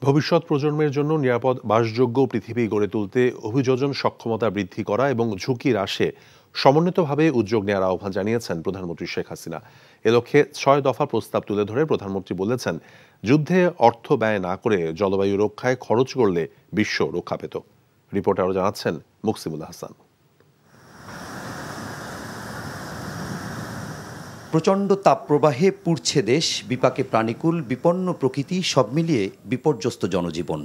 ভবিষ্যৎ প্রজন্মের জন্য নিরাপদ বাসযোগ্য পৃথিবী গড়ে তুলতে অভিযোজন সক্ষমতা বৃদ্ধি করা এবং ঝুঁকি হ্রাসে সমন্বিতভাবে উদ্যোগ নেওয়ার আহ্বান জানিয়েছেন প্রধানমন্ত্রী শেখ হাসিনা। এ লক্ষ্যে 6 দফা প্রস্তাব তুলে ধরে প্রধানমন্ত্রী বলেছেন, যুদ্ধে অর্থ ব্যয় না করে জলবায়ু রক্ষায় খরচ করলে বিশ্ব রক্ষা পেত। রিপোর্টে আরও জানাচ্ছেন মুকসিমুল হাসান। প্রচণ্ড তাপপ্রবাহে পুড়ছে দেশ, বিপাকে প্রাণীকুল, বিপন্ন প্রকৃতি, সব মিলিয়ে বিপর্যস্ত জনজীবন।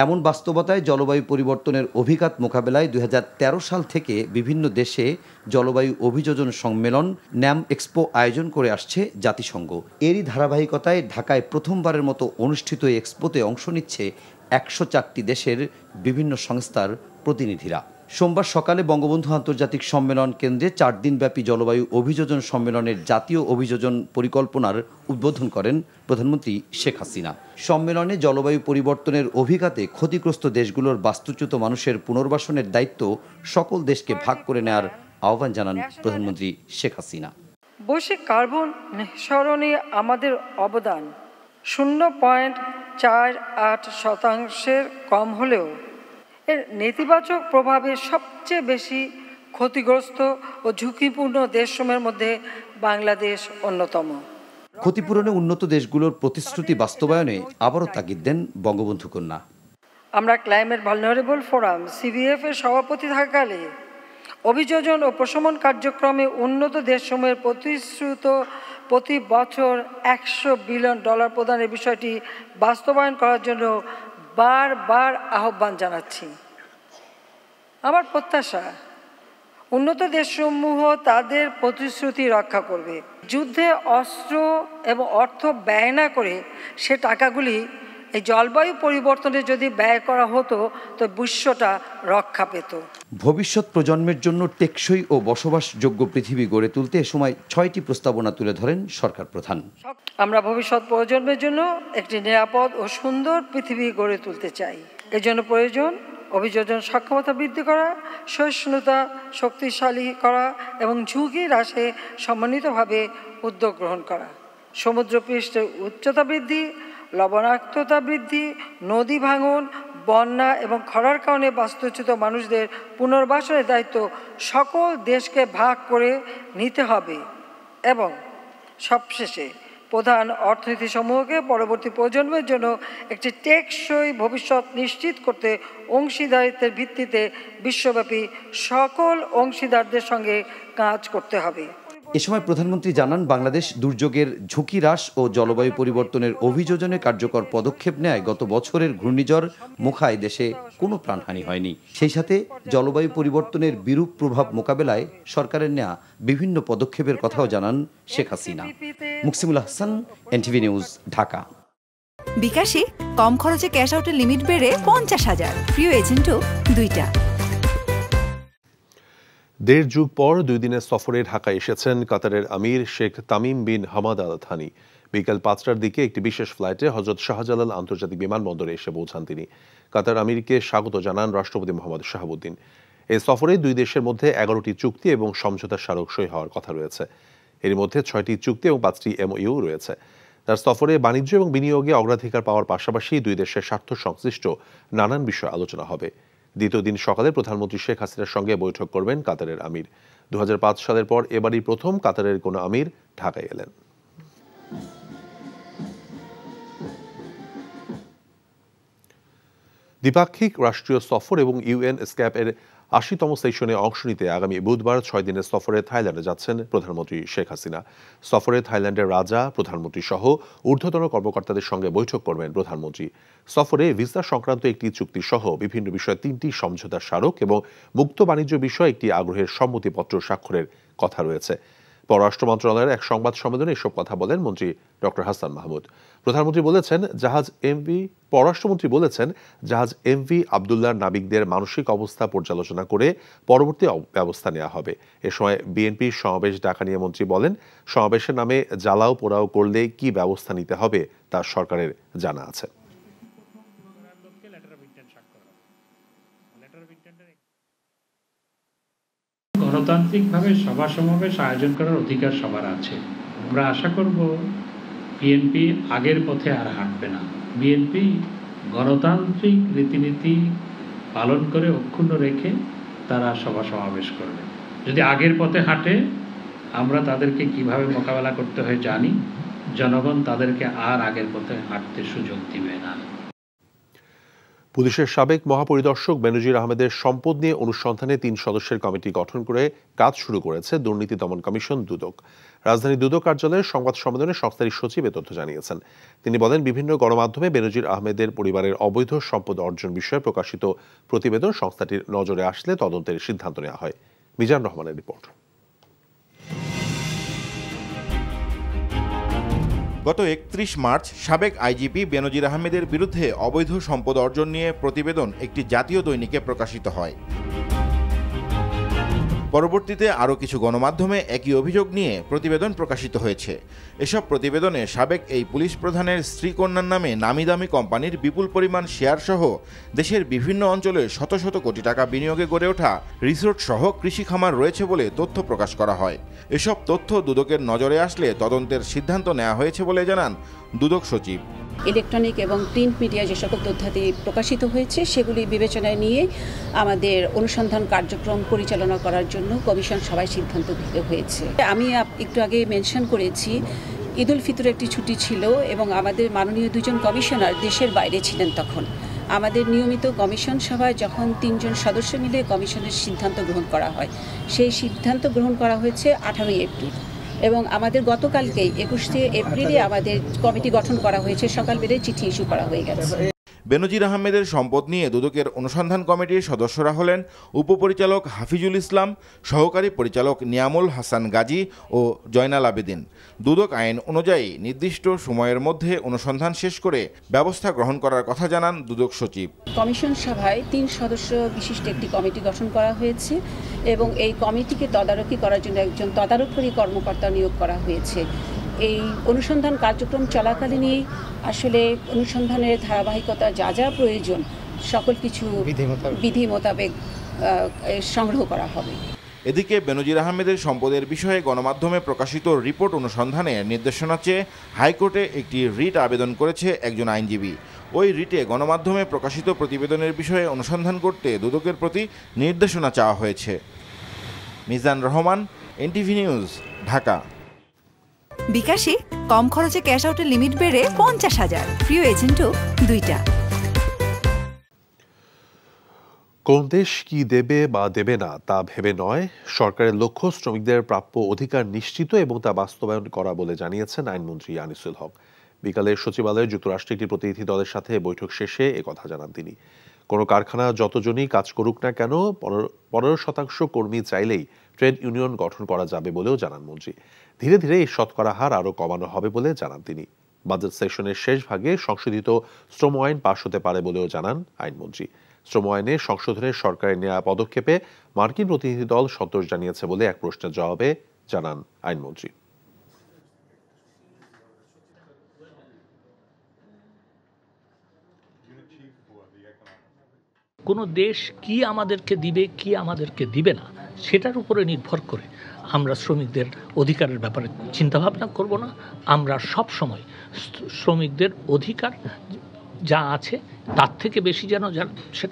এমন বাস্তবতায় জলবায়ু পরিবর্তনের অভিঘাত মোকাবেলায় 2013 সাল থেকে বিভিন্ন দেশে জলবায়ু অভিযোজন সম্মেলন ন্যাম এক্সপো আয়োজন করে আসছে জাতিসংঘ। এরই ধারাবাহিকতায় ঢাকায় প্রথমবারের মতো অনুষ্ঠিত এই এক্সপোতে অংশ নিচ্ছে 104টি দেশের বিভিন্ন সংস্থার প্রতিনিধিরা। সোমবার সকালে বঙ্গবন্ধু আন্তর্জাতিক সম্মেলন কেন্দ্রে 4 দিনব্যাপী জলবায়ু অভিযোজন সম্মেলনের জাতীয় অভিযোজন পরিকল্পনার উদ্বোধন করেন প্রধানমন্ত্রী শেখ হাসিনা। সম্মেলনে জলবায়ু পরিবর্তনের অভিঘাতে ক্ষতিগ্রস্ত দেশগুলোর বাস্তুচ্যুত মানুষের পুনর্বাসনের দায়িত্ব সকল দেশকে ভাগ করে নেওয়ার আহ্বান জানান প্রধানমন্ত্রী শেখ হাসিনা। বৈশ্বিক কার্বন নিঃসরণে আমাদের অবদান 0.48% কম হলেও এর নেতিবাচক প্রভাবে সবচেয়ে বেশি ক্ষতিগ্রস্ত ও ঝুঁকিপূর্ণ দেশসমূহের মধ্যে বাংলাদেশ অন্যতম। ক্ষতিপূরণে উন্নত দেশগুলোর প্রতিশ্রুতি বাস্তবায়নে আবারও তাগিদ দেন বঙ্গবন্ধু কন্যা। আমরা ক্লাইমেট ভালনারেবল ফোরাম CVF এর সভাপতি থাকাকালে অভিযোজন ও প্রশমন কার্যক্রমে উন্নত দেশসমূহের প্রতিশ্রুত প্রতি বছর $100 বিলিয়ন প্রদানের বিষয়টি বাস্তবায়ন করার জন্য বারবার আহ্বান জানাচ্ছি। আমার প্রত্যাশা, উন্নত দেশসমূহ তাদের প্রতিশ্রুতি রক্ষা করবে। যুদ্ধে অস্ত্র এবং অর্থ ব্যয় না করে সে টাকাগুলি এই জলবায়ু পরিবর্তনে যদি ব্যয় করা হতো তো বিশ্বটা রক্ষা পেত। ভবিষ্যৎ প্রজন্মের জন্য টেকসই ও বসবাসযোগ্য পৃথিবী গড়ে তুলতে এ সময় 6টি প্রস্তাবনা তুলে ধরেন সরকার প্রধান। আমরা ভবিষ্যৎ প্রজন্মের জন্য একটি নিরাপদ ও সুন্দর পৃথিবী গড়ে তুলতে চাই। এর জন্য প্রয়োজন অভিযোজন সক্ষমতা বৃদ্ধি করা, সহিষ্ণুতা শক্তিশালী করা এবং ঝুঁকি হ্রাসে সমন্বিতভাবে উদ্যোগ গ্রহণ করা। সমুদ্রপৃষ্ঠের উচ্চতা বৃদ্ধি, লবণাক্ততা বৃদ্ধি, নদী ভাঙন, বন্যা এবং খরার কারণে বাস্তুচ্যুত মানুষদের পুনর্বাসনের দায়িত্ব সকল দেশকে ভাগ করে নিতে হবে। এবং সবশেষে প্রধান অর্থনীতি সমূহকে পরবর্তী প্রজন্মের জন্য একটি টেকসই ভবিষ্যৎ নিশ্চিত করতে অংশীদারিত্বের ভিত্তিতে বিশ্বব্যাপী সকল অংশীদারদের সঙ্গে কাজ করতে হবে। এ সময় প্রধানমন্ত্রী জানান, বাংলাদেশ দুর্যোগের ঝুঁকি হ্রাস ও জলবায়ু পরিবর্তনের অভিযোজনে কার্যকর পদক্ষেপ নেয় গত বছরের ঘূর্ণিঝড় মোখায় দেশে কোনো প্রাণহানি হয়নি। সেই সাথে জলবায়ু পরিবর্তনের বিরূপ প্রভাব মোকাবেলায় সরকারের নেওয়া বিভিন্ন পদক্ষেপের কথাও জানান শেখ হাসিনা। Muksimul Hasan, NTV news, Dhaka. বিকাশে কম খরচে ক্যাশ আউটের লিমিট বেড়ে 50,000, প্রিয় এজেন্টও 2টা। 1.5 যুগ পর 2 দিনের সফরে ঢাকায় এসেছেন কাতারের আমির Sheikh Tamim bin Hamad Al Thani. বিকাল 5টার দিকে একটি বিশেষ ফ্লাইটে হযরত শাহজালাল আন্তর্জাতিক বিমানবন্দরে এসে পৌঁছান তিনি। কাতার আমিরকে স্বাগত জানান রাষ্ট্রপতি মোহাম্মদ শাহাবুদ্দিন। এই সফরে 2 দেশের মধ্যে 11টি চুক্তি এবং সমঝোতা স্মারক সই হওয়ার কথা রয়েছে। এর মধ্যে 6টি চুক্তি এবং 5টি MOU রয়েছে। তার সফরে বাণিজ্য এবং বিনিয়োগে অগ্রাধিকার পাওয়ার পাশাপাশি 2 দেশের স্বার্থ সংশ্লিষ্ট নানান বিষয়ে আলোচনা হবে। দ্বিতীয় দিন সকালে প্রধানমন্ত্রী শেখ হাসিনার সঙ্গে বৈঠক করবেন কাতারের আমির। 2005 সালের পর এবারই প্রথম কাতারের কোনো আমির ঢাকায় এলেন। দ্বিপাক্ষিক রাষ্ট্রীয় সফর এবং UN SCAP এর 80তম সেশনে অংশ নিতে আগামী বুধবার 6 দিনের সফরে থাইল্যান্ডে যাচ্ছেন প্রধানমন্ত্রী শেখ হাসিনা। সফরে থাইল্যান্ডের রাজা, প্রধানমন্ত্রী সহ ঊর্ধ্বতন কর্মকর্তাদের সঙ্গে বৈঠক করবেন প্রধানমন্ত্রী। সফরে ভিসা সংক্রান্ত একটি চুক্তি সহ বিভিন্ন বিষয়ে 3টি সমঝোতা স্মারক এবং মুক্ত বাণিজ্য বিষয়ে একটি আগ্রহের সম্মতিপত্র স্বাক্ষরের কথা রয়েছে। পররাষ্ট্র মন্ত্রণালয়ের এক সংবাদ সম্মেলনে এসব কথা বলেন মন্ত্রী ডক্টর হাসান মাহমুদ। পররাষ্ট্রমন্ত্রী বলেছেন, জাহাজ MV আবদুল্লাহর নাবিকদের মানসিক অবস্থা পর্যালোচনা করে পরবর্তী ব্যবস্থা নেওয়া হবে। এ সময় বিএনপির সমাবেশ ডাকা নিয়ে মন্ত্রী বলেন, সমাবেশের নামে জ্বালাও পোড়াও করলে কি ব্যবস্থা নিতে হবে তা সরকারের জানা আছে। গণতান্ত্রিকভাবে সভা সমাবেশ আয়োজন করার অধিকার সবার আছে। আমরা আশা করব বিএনপি আগের পথে আর হাঁটবে না। বিএনপি গণতান্ত্রিক রীতিনীতি পালন করে অক্ষুণ্ণ রেখে তারা সভা সমাবেশ করবে। যদি আগের পথে হাঁটে, আমরা তাদেরকে কিভাবে মোকাবেলা করতে হয় জানি। জনগণ তাদেরকে আর আগের পথে হাঁটতে সুযোগ দিবে না। পুলিশের সাবেক মহাপরিদর্শক বেনজির আহমেদের সম্পদ নিয়ে অনুসন্ধানে ৩ সদস্যের কমিটি গঠন করে কাজ শুরু করেছে দুর্নীতি দমন কমিশন দুদক। রাজধানী দুদক কার্যালয়ের সংবাদ সম্মেলনে সংস্থাটির সচিব এ তথ্য জানিয়েছেন। তিনি বলেন, বিভিন্ন গণমাধ্যমে বেনজির আহমেদের পরিবারের অবৈধ সম্পদ অর্জন বিষয়ে প্রকাশিত প্রতিবেদন সংস্থাটির নজরে আসলে তদন্তের সিদ্ধান্ত নেওয়া হয়। মিজান রহমানের রিপোর্ট। গত ৩১ মার্চ সাবেক আইজিপি বেনজির আহমেদের বিরুদ্ধে অবৈধ সম্পদ অর্জন নিয়ে প্রতিবেদন একটি জাতীয় দৈনিকে প্রকাশিত হয়। পরবর্তীতে আরও কিছু গণমাধ্যমে একই অভিযোগ নিয়ে প্রতিবেদন প্রকাশিত হয়েছে। এসব প্রতিবেদনে সাবেক এই পুলিশ প্রধানের স্ত্রী কন্যার নামে নামিদামি কোম্পানির বিপুল পরিমাণ শেয়ার সহ দেশের বিভিন্ন অঞ্চলে শত শত কোটি টাকা বিনিয়োগে গড়ে ওঠা রিসোর্ট সহ কৃষি খামার রয়েছে বলে তথ্য প্রকাশ করা হয়। এসব তথ্য দুদকের নজরে আসলে তদন্তের সিদ্ধান্ত নেওয়া হয়েছে বলে জানান দুদক সচিব। ইলেকট্রনিক এবং প্রিন্ট মিডিয়া যে সকল তথ্যাদি প্রকাশিত হয়েছে সেগুলি বিবেচনায় নিয়ে আমাদের অনুসন্ধান কার্যক্রম পরিচালনা করার জন্য কমিশন সবাই সিদ্ধান্ত নিতে হয়েছে। আমি একটু আগে মেনশন করেছি, ঈদ উল ফিতর একটি ছুটি ছিল এবং আমাদের মাননীয় 2 জন কমিশনার দেশের বাইরে ছিলেন। তখন আমাদের নিয়মিত কমিশন সভায় যখন 3 জন সদস্য মিলে কমিশনের সিদ্ধান্ত গ্রহণ করা হয়, সেই সিদ্ধান্ত গ্রহণ করা হয়েছে 18 এপ্রিল এবং আমাদের গতকালকেই 21 এপ্রিলে আমাদের কমিটি গঠন করা হয়েছে। সকালবেলায় চিঠি ইস্যু করা হয়ে গেছে। বেনজির আহমেদের সম্পদ নিয়ে দুদকের অনুসন্ধান কমিটির সদস্যরা হলেন উপপরিচালক হাফিজুল ইসলাম, সহকারী পরিচালক নিয়ামুল হাসান গাজী ও জয়নাল আবেদিন। দুদক আইন অনুযায়ী নির্দিষ্ট সময়ের মধ্যে অনুসন্ধান শেষ করে ব্যবস্থা গ্রহণ করার কথা জানান দুদক সচিব। কমিশন সভায় 3 সদস্য বিশিষ্ট একটি কমিটি গঠন করা হয়েছে এবং এই কমিটিকে তদারকি করার জন্য একজন তদারকি কর্মকর্তা নিয়োগ করা হয়েছে। এই অনুসন্ধান কার্যক্রম চলাকালীনই আসলে অনুসন্ধানের ধারাবাহিকতা যা যা প্রয়োজন সকল কিছু বিধি মোতাবেক সংগ্রহ করা হবে। এদিকে বেনজির আহমেদের সম্পদের বিষয়ে গণমাধ্যমে প্রকাশিত রিপোর্ট অনুসন্ধানে নির্দেশনা চেয়ে হাইকোর্টে একটি রিট আবেদন করেছে একজন আইনজীবী। ওই রিটে গণমাধ্যমে প্রকাশিত প্রতিবেদনের বিষয়ে অনুসন্ধান করতে দুদকের প্রতি নির্দেশনা চাওয়া হয়েছে। Mizan Rahman, NTV news, Dhaka. বিকাশে কম খরচে ক্যাশ আউটের লিমিট বেড়ে 50,000, প্রিয় এজেন্টও 2টা। কোন দেশ কি দেবে বা দেবে না তা ভেবে নয়, সরকারের লক্ষ্য শ্রমিকদের প্রাপ্য অধিকার নিশ্চিত এবং তা বাস্তবায়ন করা বলে জানিয়েছেন আইনমন্ত্রী আনিসুল হক। বিকালে সচিবালয়ে যুক্তরাষ্ট্রের একটি প্রতিনিধি দলের সাথে বৈঠক শেষে একথা জানান তিনি। কোনো কারখানা যতজনই কাজ করুক না কেন 15% কর্মী চাইলেই ট্রেড ইউনিয়ন গঠন করা যাবে বলেও জানান মন্ত্রী। ধীরে ধীরে এই শতকরা হার আরও কমানো হবে বলে জানান তিনি। বাজেট সেশনের শেষ ভাগে সংশোধিত শ্রম আইন পাশ হতে পারে বলেও জানান আইনমন্ত্রী। শ্রম আইনে সংশোধনের সরকারের নেওয়া পদক্ষেপে মার্কিন প্রতিনিধি দল সন্তোষ জানিয়েছে বলে এক প্রশ্নের জবাবে জানান আইনমন্ত্রী। কোনো দেশ কি আমাদেরকে দিবে কি আমাদেরকে দিবে না সেটার উপরে নির্ভর করে আমরা শ্রমিকদের অধিকারের ব্যাপারে চিন্তাভাবনা করব না। আমরা সব সময় শ্রমিকদের অধিকার যা আছে তার থেকে বেশি যেন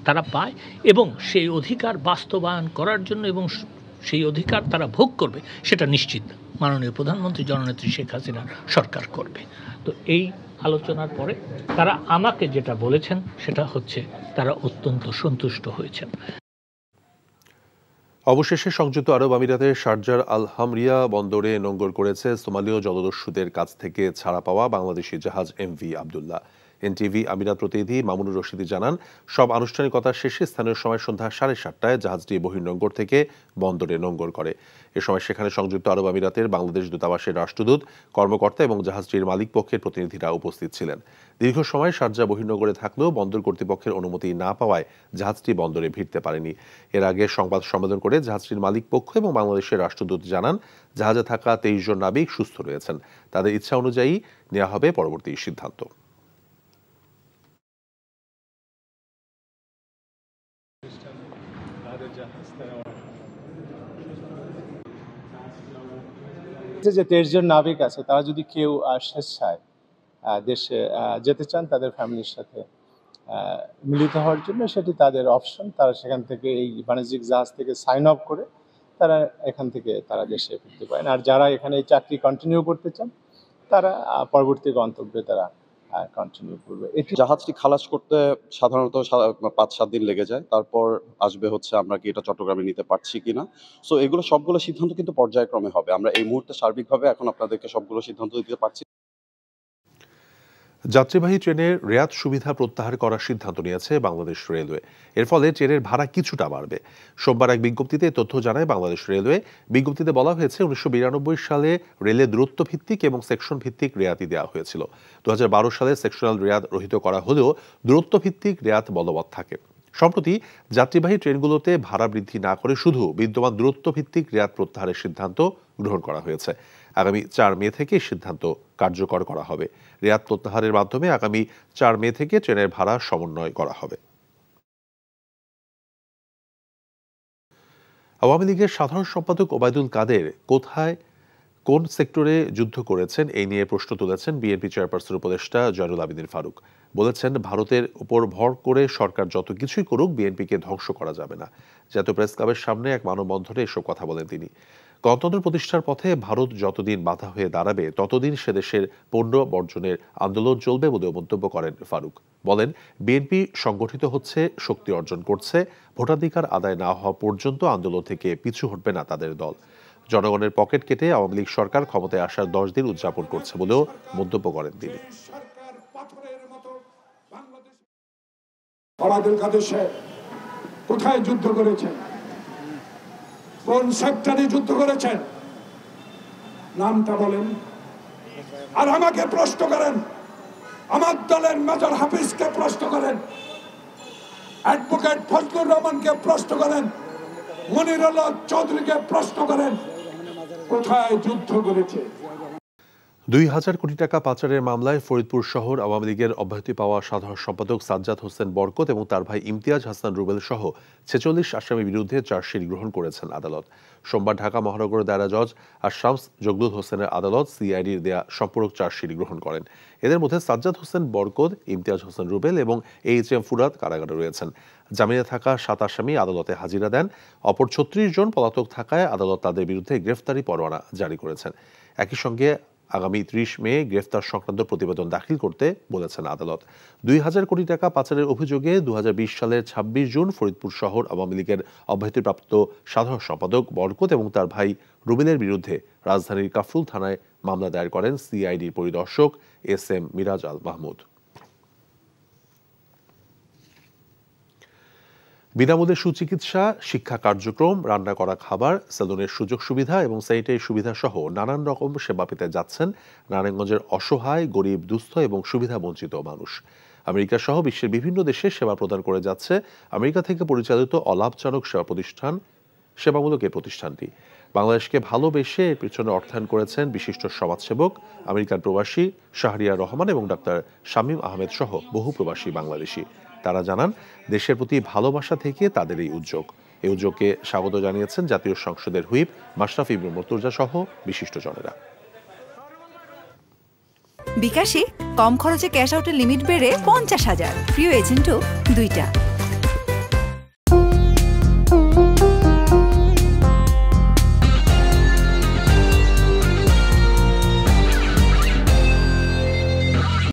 তারা পায় এবং সেই অধিকার বাস্তবায়ন করার জন্য এবং সেই অধিকার তারা ভোগ করবে সেটা নিশ্চিত মাননীয় প্রধানমন্ত্রী জননেত্রী শেখ হাসিনার সরকার করবে। তো এই আলোচনার পরে তারা আমাকে যেটা বলেছেন সেটা হচ্ছে তারা অত্যন্ত সন্তুষ্ট হয়েছেন। অবশেষে সংযুক্ত আরব আমিরাতের শারজার আল হামরিয়া বন্দরে নোঙ্গর করেছে সোমালীয় জলদস্যুদের কাছ থেকে ছাড়া পাওয়া বাংলাদেশি জাহাজ এমভি আবদুল্লাহ। এনটিভি আমিরাত প্রতিনিধি মামুনুর রশিদি জানান, সব আনুষ্ঠানিকতা শেষে স্থানীয় সময় সন্ধ্যা 7:30টায় জাহাজটি বহির্নোঙ্গর থেকে বন্দরে নোঙ্গর করে। এ সময় সেখানে সংযুক্ত আরব আমিরাতের বাংলাদেশ দূতাবাসের রাষ্ট্রদূত, কর্মকর্তা এবং জাহাজটির মালিক পক্ষের প্রতিনিধিরা উপস্থিত ছিলেন। দীর্ঘ সময় শারজা বহির্নোঙ্গরে থাকলেও বন্দর কর্তৃপক্ষের অনুমতি না পাওয়ায় জাহাজটি বন্দরে ভিড়তে পারেনি। এর আগে সংবাদ সম্মেলন করে জাহাজটির মালিক পক্ষ এবং বাংলাদেশের রাষ্ট্রদূত জানান, জাহাজে থাকা 23 জন নাবিক সুস্থ রয়েছেন। তাদের ইচ্ছা অনুযায়ী নেওয়া হবে পরবর্তী সিদ্ধান্ত। যে 23 জন নাবিক আছে তারা যদি কেউ স্বেচ্ছায় দেশে যেতে চান তাদের ফ্যামিলির সাথে মিলিত হওয়ার জন্য, সেটি তাদের অপশন। তারা সেখান থেকে এই বাণিজ্যিক জাহাজ থেকে সাইন আপ করে তারা এখান থেকে তারা দেশে ফিরতে পারেন। আর যারা এখানে এই চাকরি কন্টিনিউ করতে চান তারা পরবর্তী গন্তব্যে তারা কন্টিনিউ করবে। এটি জাহাজটি খালাস করতে সাধারণত 5-7 দিন লেগে যায়। তারপর আসবে হচ্ছে আমরা কি এটা চট্টগ্রামে নিতে পারছি কিনা। সো এগুলো সবগুলো সিদ্ধান্ত কিন্তু পর্যায়ক্রমে হবে। আমরা এই মুহূর্তে সার্বিকভাবে এখন আপনাদেরকে সবগুলো সিদ্ধান্ত দিতে পারছি। যাত্রীবাহী ট্রেনের রেয়াত সুবিধা প্রত্যাহার করার সিদ্ধান্ত নিয়েছে বাংলাদেশ রেলওয়ে। এর ফলে ট্রেনের ভাড়া কিছুটা বাড়বে। সোমবার এক বিজ্ঞপ্তিতে তথ্য জানায় বাংলাদেশ রেলওয়ে। বিজ্ঞপ্তিতে বলা হয়েছে 1992 সালে রেলে দূরত্ব ভিত্তিক এবং সেকশন ভিত্তিক রেয়াতি দেওয়া হয়েছিল। 2012 সালে সেকশনাল রেয়াত রহিত করা হলেও দূরত্ব ভিত্তিক রেয়াত বলবৎ থাকে। সম্প্রতি যাত্রীবাহী ট্রেনগুলোতে ভাড়া বৃদ্ধি না করে শুধু বিদ্যমান দূরত্ব ভিত্তিক রেয়াত প্রত্যাহারের সিদ্ধান্ত গ্রহণ করা হয়েছে। আগামী 4 মে থেকে সিদ্ধান্ত কার্যকর করা হবে। রেয়াত প্রত্যাহারের মাধ্যমে আগামী 4 মে থেকে ট্রেনের ভাড়া সমন্বয় করা হবে। আওয়ামী লীগের সাধারণ সম্পাদক ওবায়দুল কাদের কোন সেক্টরে যুদ্ধ করেছেন এই নিয়ে প্রশ্ন তুলেছেন বিএনপি চেয়ারপারসন উপদেষ্টা জয়নুল আবেদীন ফারুক। বলেছেন, ভারতের উপর ভর করে সরকার যত কিছুই করুক বিএনপিকে ধ্বংস করা যাবে না। জাতীয় প্রেস ক্লাবের সামনে এক মানববন্ধনে এসব কথা বলেন তিনি। গণতন্ত্র প্রতিষ্ঠার পথে ভারত যতদিন বাধা হয়ে দাঁড়াবে ততদিন সে দেশের পণ্য বর্জনের আন্দোলন চলবে বলেও মন্তব্য করেন ফারুক। বলেন, বিএনপি সংগঠিত হচ্ছে, শক্তি অর্জন করছে, ভোটাধিকার আদায় না হওয়া পর্যন্ত আন্দোলন থেকে পিছু হটবে না তাদের দল। জনগণের পকেট কেটে আওয়ামী লীগ সরকার ক্ষমতায় আসার 10 দিন উদযাপন করছে বলেও মন্তব্য করেন তিনি। ওবায়দুল কাদের সাহেব কোথায় যুদ্ধ করেছেন, কোন সেক্টরে যুদ্ধ করেছেন, নামটা বলেন। আর আমাকে প্রশ্ন করেন, আমার দলের মেজর হাফিজকে প্রশ্ন করেন, অ্যাডভোকেট ফজলুর রহমানকে প্রশ্ন করেন, মনিরুল্লাহ চৌধুরীকে প্রশ্ন করেন, কোথায় যুদ্ধ করেছে। 2000 কোটি টাকা পাচারের মামলায় ফরিদপুর শহর আওয়ামী লীগের অব্যাহতি পাওয়া সাধারণ সম্পাদক সাজ্জাদ হোসেন বরকত এবং তার ভাই ইমতিয়াজ হাসান রুবেল সহ 46 আসামির বিরুদ্ধে চার্জশিট গ্রহণ করেছেন আদালত। সোমবার ঢাকা মহানগর দায়রা জজ আর শামস জগলুল হোসেনের আদালত সিআইডির দেয়া সম্পূরক চার্জশিট গ্রহণ করেন। এদের মধ্যে সাজ্জাদ হোসেন বরকত, ইমতিয়াজ হোসেন রুবেল এবং এইচ.এম. ফুরাদ কারাগারে রয়েছেন। জামিনে থাকা 7 আসামি আদালতে হাজিরা দেন। অপর 36 জন পলাতক থাকায় আদালত তাদের বিরুদ্ধে গ্রেফতারি পরোয়ানা জারি করেছেন। একই সঙ্গে আগামী 30 মে গ্রেফতার সংক্রান্ত প্রতিবেদন দাখিল করতে বলেছেন আদালত। 2000 কোটি টাকা পাচারের অভিযোগে 2020 সালের 26 জুন ফরিদপুর শহর আওয়ামী লীগের অব্যাহতিপ্রাপ্ত সাধারণ সম্পাদক বরকত এবং তার ভাই রুবেলের বিরুদ্ধে রাজধানীর কাফরুল থানায় মামলা দায়ের করেন সিআইডির পরিদর্শক এস.এম. মিরাজ আল মাহমুদ। বিনামূল্যে সুচিকিৎসা, শিক্ষা কার্যক্রম, রান্না করা খাবার, সেলুনের সুযোগ সুবিধা এবং স্যানিটারি সুবিধা সহ নানান রকম সেবা পেতে যাচ্ছেন নারায়ণগঞ্জের অসহায়, গরিব, দুস্থ এবং সুবিধা বঞ্চিত মানুষ। আমেরিকা সহ বিশ্বের বিভিন্ন দেশে সেবা প্রদান করে যাচ্ছে আমেরিকা থেকে পরিচালিত অলাভজনক সেবামূলক এই প্রতিষ্ঠানটি। বাংলাদেশকে ভালোবেসে এর পিছনে অর্থায়ন করেছেন বিশিষ্ট সমাজসেবক, আমেরিকান প্রবাসী শাহরিয়ার রহমান এবং ডাক্তার শামীম আহমেদ সহ বহু প্রবাসী বাংলাদেশি। তারা জানান, দেশের প্রতি ভালোবাসা থেকে তাদের এই উদ্যোগ। এই উদ্যোগকে স্বাগত জানিয়েছেন জাতীয় সংসদের হুইপ মাশরাফি ইবনে মুর্তজা সহ বিশিষ্টজনেরা। বিকাশে কম খরচে ক্যাশ আউটের লিমিট বেড়ে 50,000, প্রিয় এজেন্টও 2টা।